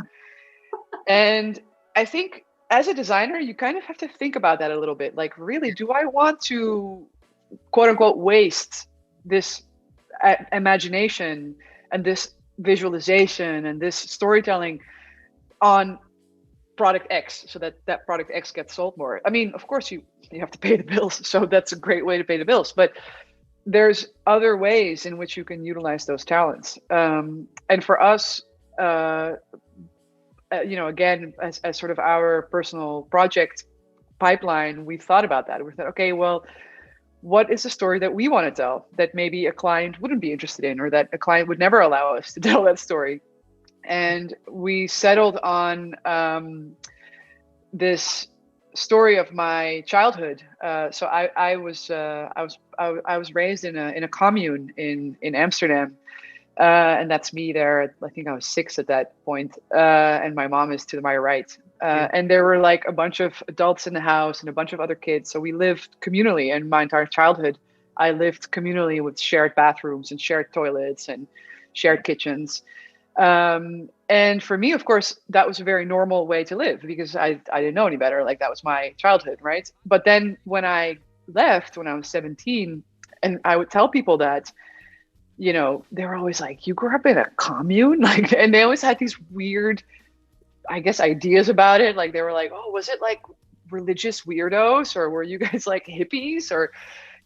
Speaker 2: And I think as a designer, you kind of have to think about that a little bit. Like, really, do I want to, quote unquote, waste this imagination and this visualization and this storytelling on product X so that that product X gets sold more? I mean, of course, you have to pay the bills. So that's a great way to pay the bills. But there's other ways in which you can utilize those talents. And for us, you know, again, as sort of our personal project pipeline, we thought about that. We thought, okay, well, what is the story that we want to tell that maybe a client wouldn't be interested in, or that a client would never allow us to tell that story? And we settled on this story of my childhood. So I was raised in a commune in Amsterdam. And that's me there. I think I was 6 at that point. And my mom is to my right. And there were like a bunch of adults in the house and a bunch of other kids. So we lived communally. And my entire childhood, I lived communally with shared bathrooms and shared toilets and shared kitchens. And for me, of course, that was a very normal way to live because I didn't know any better. Like, that was my childhood, right? But then when I left, when I was 17, and I would tell people that, you know, they were always like, you grew up in a commune? Like, and they always had these weird, I guess, ideas about it. Like, they were like, oh, was it like religious weirdos, or were you guys like hippies, or,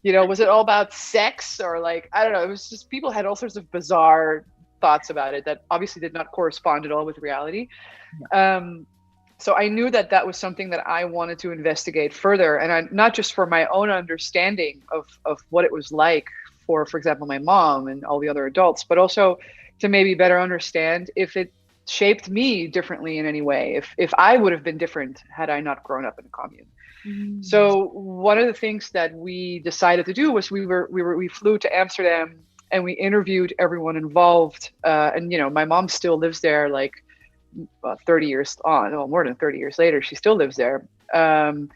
Speaker 2: you know, was it all about sex, or like, I don't know. It was just, people had all sorts of bizarre thoughts about it that obviously did not correspond at all with reality. So I knew that that was something that I wanted to investigate further. And not just for my own understanding of what it was like for example, my mom and all the other adults, but also to maybe better understand if it shaped me differently in any way, if I would have been different had I not grown up in a commune. So one of the things that we decided to do was we flew to Amsterdam and we interviewed everyone involved. And, you know, my mom still lives there, like 30 years on, well, more than 30 years later, she still lives there. And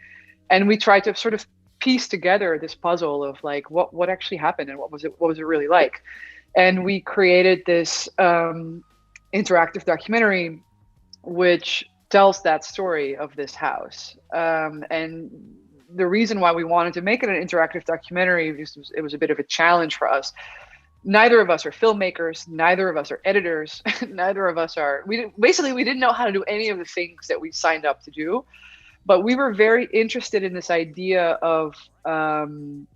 Speaker 2: we tried to sort of piece together this puzzle of like what actually happened and what was it really like. And we created this interactive documentary which tells that story of this house. And the reason why we wanted to make it an interactive documentary was it was a bit of a challenge for us. Neither of us are filmmakers, neither of us are editors, neither of us are, we didn't know how to do any of the things that we signed up to do. But we were very interested in this idea of, you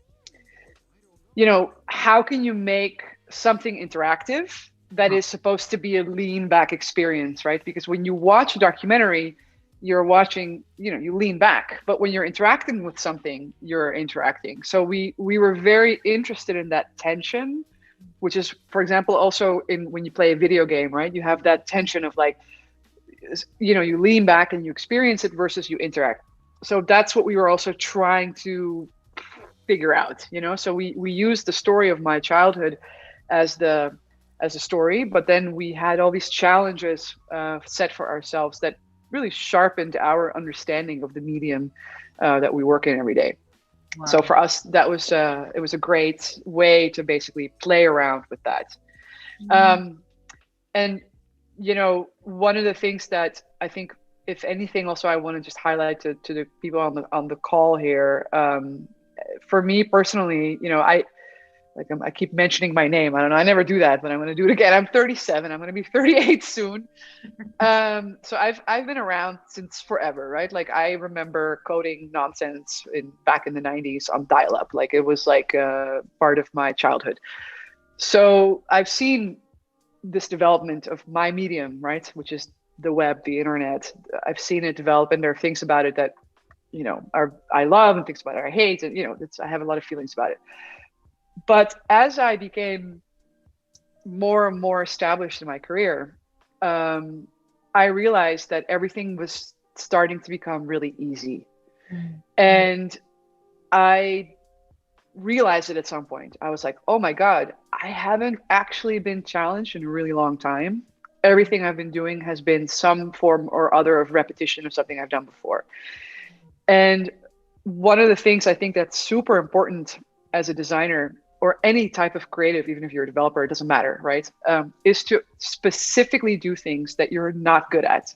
Speaker 2: know, how can you make something interactive that is supposed to be a lean back experience, right? Because when you watch a documentary, you're watching, you know, you lean back. But when you're interacting with something, you're interacting. So we were very interested in that tension, which is, for example, also when you play a video game, right? You have that tension of like, you know, you lean back and you experience it versus you interact. So that's what we were also trying to figure out, you know. So we used the story of my childhood as a story, but then we had all these challenges set for ourselves that really sharpened our understanding of the medium that we work in every day. Wow. So for us, that was it was a great way to basically play around with that. And you know, one of the things that I think, if anything, also I want to just highlight to the people on the call here. For me personally, you know, I keep mentioning my name. I don't know. I never do that, but I'm going to do it again. I'm 37. I'm going to be 38 soon. So I've been around since forever, right? Like, I remember coding nonsense back in the 90s on dial-up. Like, it was like part of my childhood. So I've seen this development of my medium, right, which is the web, the internet. I've seen it develop, and there are things about it that, you know, I love, and things about it I hate, and, you know, I have a lot of feelings about it. But as I became more and more established in my career, um, I realized that everything was starting to become really easy.
Speaker 1: Mm.
Speaker 2: And I realized it at some point. I was like, oh my God, I haven't actually been challenged in a really long time. Everything I've been doing has been some form or other of repetition of something I've done before. And one of the things I think that's super important as a designer or any type of creative, even if you're a developer, it doesn't matter, right? Is to specifically do things that you're not good at,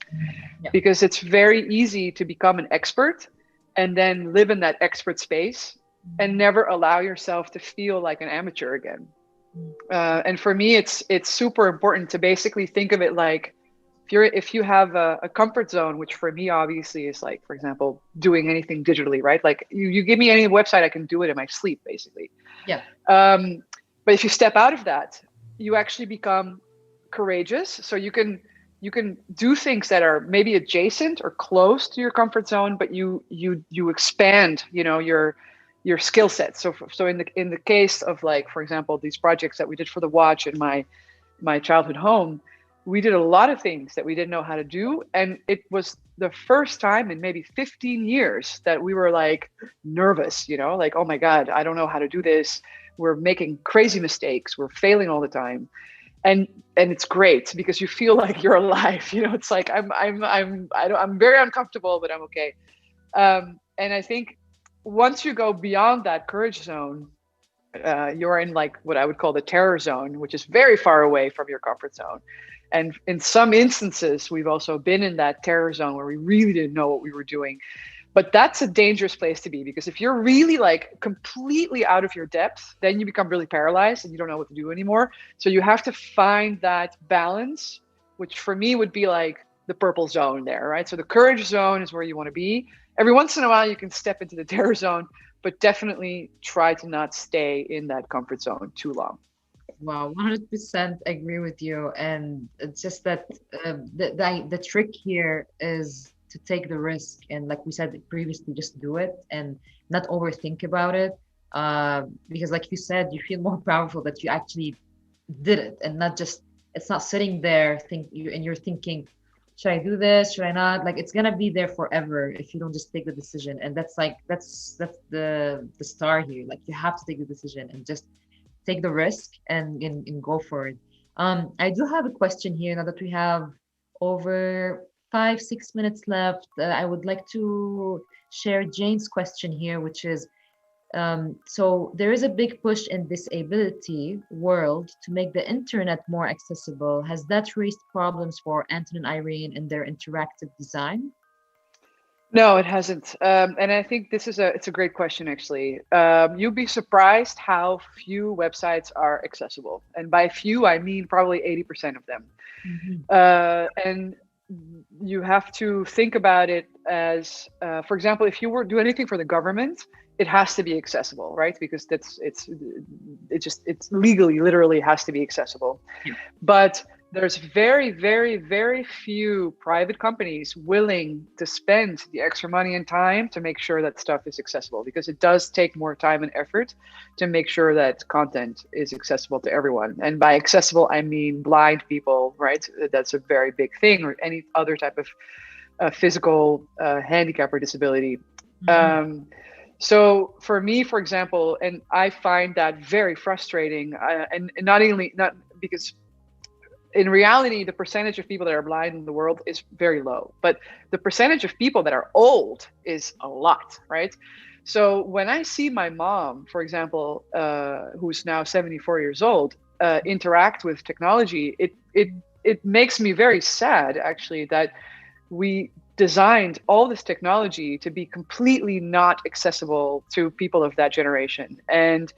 Speaker 1: Yeah.
Speaker 2: because it's very easy to become an expert and then live in that expert space and never allow yourself to feel like an amateur again. And for me, it's super important to basically think of it like if you have a comfort zone, which for me obviously is like, for example, doing anything digitally, right? Like you give me any website, I can do it in my sleep, basically.
Speaker 1: Yeah.
Speaker 2: But if you step out of that, you actually become courageous. So you can do things that are maybe adjacent or close to your comfort zone, but you expand, your skill set. So in the case of, like, for example, these projects that we did for the watch in my childhood home, we did a lot of things that we didn't know how to do, and it was the first time in maybe 15 years that we were like nervous, like, oh my God, I don't know how to do this. We're making crazy mistakes, we're failing all the time. And it's great because you feel like you're alive. It's like I'm very uncomfortable, but I'm okay. And I think once you go beyond that courage zone, you're in, like, what I would call the terror zone, which is very far away from your comfort zone. And in some instances, we've also been in that terror zone where we really didn't know what we were doing. But that's a dangerous place to be, because if you're really, like, completely out of your depth, then you become really paralyzed and you don't know what to do anymore. So you have to find that balance, which for me would be like the purple zone there, right? So the courage zone is where you want to be. Every once in a while, you can step into the terror zone, but definitely try to not stay in that comfort zone too long.
Speaker 1: Wow, 100% agree with you. And it's just that the trick here is to take the risk. And like we said previously, just do it and not overthink about it. Because like you said, you feel more powerful that you actually did it and not just, it's not sitting there and you're thinking, should I do this? Should I not? Like it's gonna be there forever if you don't just take the decision. And that's like that's the star here. Like you have to take the decision and just take the risk and go for it. I do have a question here now that we have over 5, 6 minutes left. I would like to share Jane's question here, which is so there is a big push in disability world to make the internet more accessible. Has that raised problems for Anton and Irene in their interactive design?
Speaker 2: No, it hasn't. And I think it's a great question, actually. You'd be surprised how few websites are accessible. And by few, I mean probably 80% of them.
Speaker 1: Mhm.
Speaker 2: And you have to think about it as, for example, if you were to do anything for the government, it has to be accessible, right? Because it's legally, literally has to be accessible.
Speaker 1: Yeah.
Speaker 2: But there's very, very, very few private companies willing to spend the extra money and time to make sure that stuff is accessible, because it does take more time and effort to make sure that content is accessible to everyone. And by accessible, I mean blind people, right? That's a very big thing, or any other type of physical handicap or disability.
Speaker 1: Mhm.
Speaker 2: So for me, for example, and I find that very frustrating, and not because in reality, the percentage of people that are blind in the world is very low, but the percentage of people that are old is a lot, right? So when I see my mom, for example, who's now 74 years old, interact with technology, it makes me very sad, actually, that we designed all this technology to be completely not accessible to people of that generation. And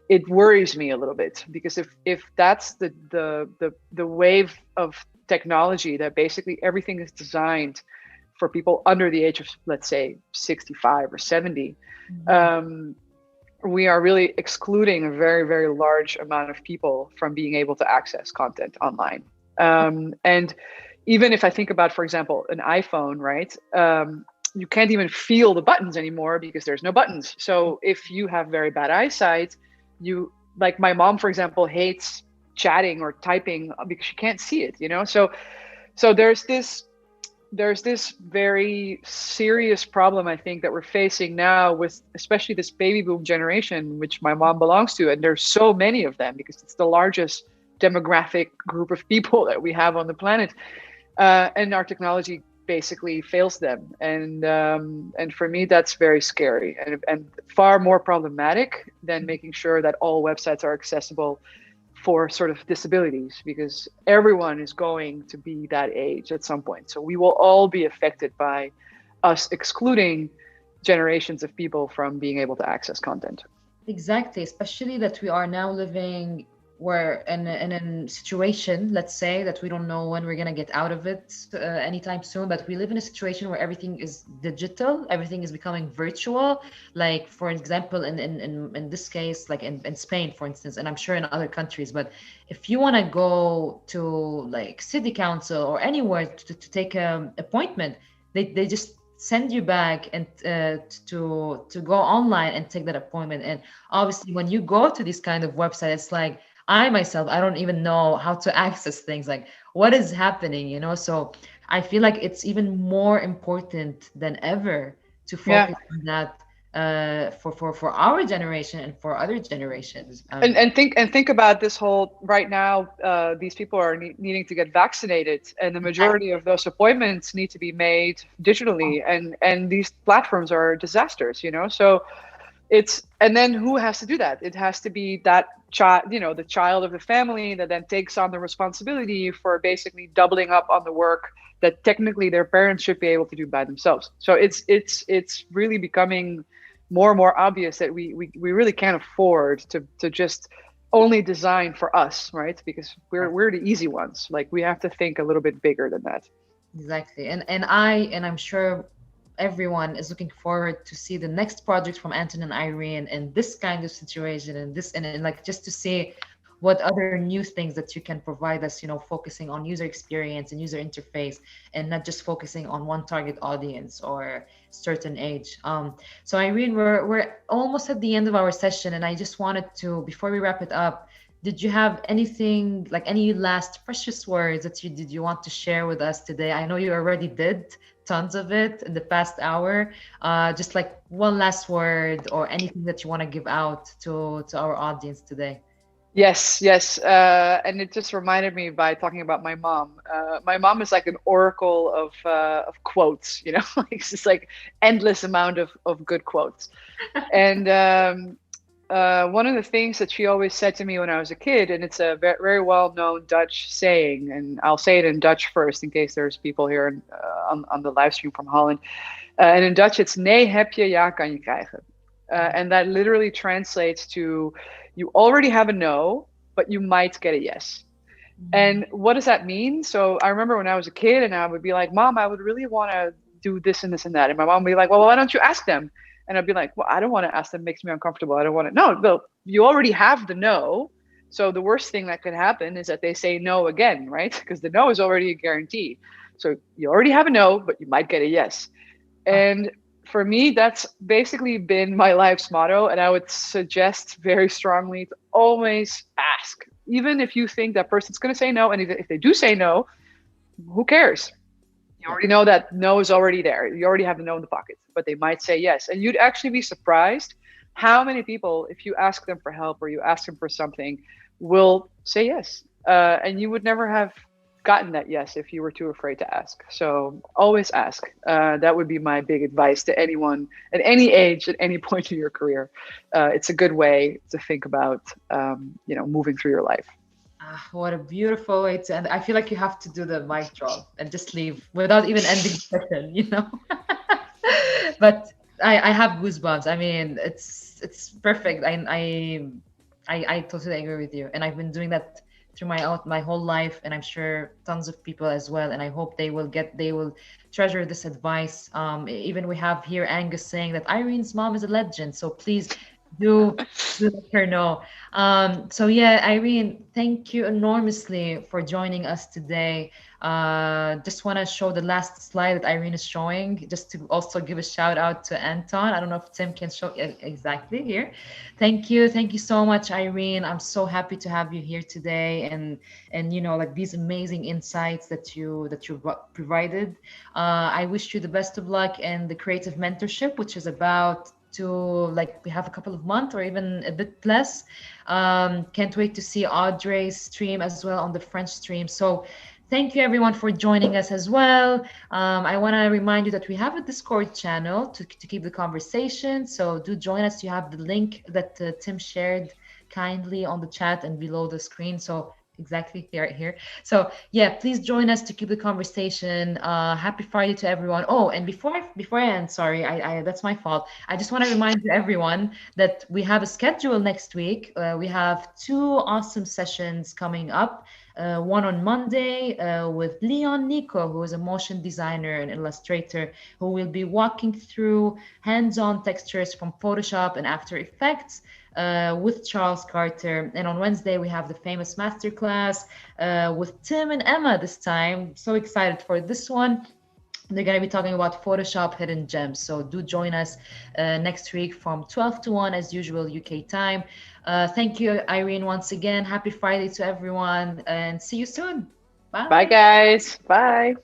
Speaker 2: it worries me a little bit, because if that's the wave of technology, that basically everything is designed for people under the age of, let's say, 65 or 70,
Speaker 1: Mhm.
Speaker 2: um, we are really excluding a very, very large amount of people from being able to access content online. And even if I think about, for example, an iPhone, right? You can't even feel the buttons anymore because there's no buttons. So if you have very bad eyesight, you like my mom, for example, hates chatting or typing because she can't see it, so there's this very serious problem, I think, that we're facing now with especially this baby boom generation, which my mom belongs to. And there's so many of them because it's the largest demographic group of people that we have on the planet. And our technology basically fails them. And for me, that's very scary and far more problematic than making sure that all websites are accessible for sort of disabilities, because everyone is going to be that age at some point. So we will all be affected by us excluding generations of people from being able to access content.
Speaker 1: Exactly, especially that we are now living where in a situation, let's say, that we don't know when we're gonna get out of it anytime soon, but we live in a situation where everything is digital, everything is becoming virtual. Like for example, in this case, like in Spain, for instance, and I'm sure in other countries, but if you want to go to like city council or anywhere to take an appointment, they just send you back and to go online and take that appointment. And obviously when you go to this kind of website, it's like I myself, I don't even know how to access things, like what is happening, so I feel like it's even more important than ever to
Speaker 2: Yeah.
Speaker 1: focus on that for our generation and for other generations.
Speaker 2: And think about this whole right now. These people are needing to get vaccinated, and the majority of those appointments need to be made digitally. And these platforms are disasters. So and then who has to do that? It has to be that child, the child of the family that then takes on the responsibility for basically doubling up on the work that technically their parents should be able to do by themselves. So it's really becoming more and more obvious that we really can't afford to just only design for us, right? Because we're the easy ones. Like we have to think a little bit bigger than that.
Speaker 1: Exactly. And I'm sure everyone is looking forward to see the next project from Anton and Irene in this kind of situation, and this and like just to see what other new things that you can provide us, focusing on user experience and user interface, and not just focusing on one target audience or certain age. So Irene, we're almost at the end of our session, and I just wanted to, before we wrap it up, did you have anything, like any last precious words that you want to share with us today? I know you already did tons of it in the past hour. Just like one last word or anything that you want to give out to our audience today.
Speaker 2: Yes, yes. And it just reminded me by talking about my mom. My mom is like an oracle of quotes, like it's just like endless amount of good quotes. And one of the things that she always said to me when I was a kid, and it's a very well-known Dutch saying, and I'll say it in Dutch first in case there's people here on the live stream from Holland. And in Dutch, it's nee heb je, ja kan je krijgen. And that literally translates to you already have a no, but you might get a yes. And what does that mean? So I remember when I was a kid and I would be like, Mom, I would really want to do this and this and that. And my mom would be like, well, why don't you ask them? And I'd be like, well, I don't want to ask them. It makes me uncomfortable. I don't want to. No, you already have the no. So the worst thing that could happen is that they say no again, right? Because the no is already a guarantee. So you already have a no, but you might get a yes. And for me, that's basically been my life's motto. And I would suggest very strongly to always ask, even if you think that person's going to say no. And if they do say no, who cares? You already know that no is already there. You already have the no in the pocket, but they might say yes. And you'd actually be surprised how many people, if you ask them for help or you ask them for something, will say yes. And you would never have gotten that yes if you were too afraid to ask. So always ask. That would be my big advice to anyone at any age, at any point in your career. It's a good way to think about, moving through your life.
Speaker 1: What a beautiful way to end. I feel like you have to do the mic drop and just leave without even ending the session. But I have goosebumps. I mean, it's perfect. I totally agree with you, and I've been doing that through my whole life, and I'm sure tons of people as well. And I hope they will treasure this advice. Even we have here Angus saying that Irene's mom is a legend. So please do let her know. So yeah, Irene, thank you enormously for joining us today. Just want to show the last slide that Irene is showing, just to also give a shout out to Anton. I don't know if Tim can show exactly here. Thank you so much, Irene. I'm so happy to have you here today, and like these amazing insights that you provided. I wish you the best of luck in the creative mentorship, which is about to, like, we have a couple of months or even a bit less. Can't wait to see Audrey's stream as well on the French stream. So thank you everyone for joining us as well. I want to remind you that we have a Discord channel to keep the conversation. So do join us. You have the link that Tim shared kindly on the chat and below the screen. So exactly here. So yeah, please join us to keep the conversation. Happy Friday to everyone. Oh, and before I end, sorry, I that's my fault. I just want to remind you everyone that we have a schedule next week. We have two awesome sessions coming up. One on Monday with Leon Nico, who is a motion designer and illustrator, who will be walking through hands-on textures from Photoshop and After Effects with Charles Carter. And on Wednesday, we have the famous masterclass with Tim and Emma this time. So excited for this one. They're going to be talking about Photoshop hidden gems. So do join us next week from 12 to 1 as usual, UK time. Thank you, Irene, once again. Happy Friday to everyone and see you soon.
Speaker 2: Bye,
Speaker 1: Bye.
Speaker 2: guys. Bye.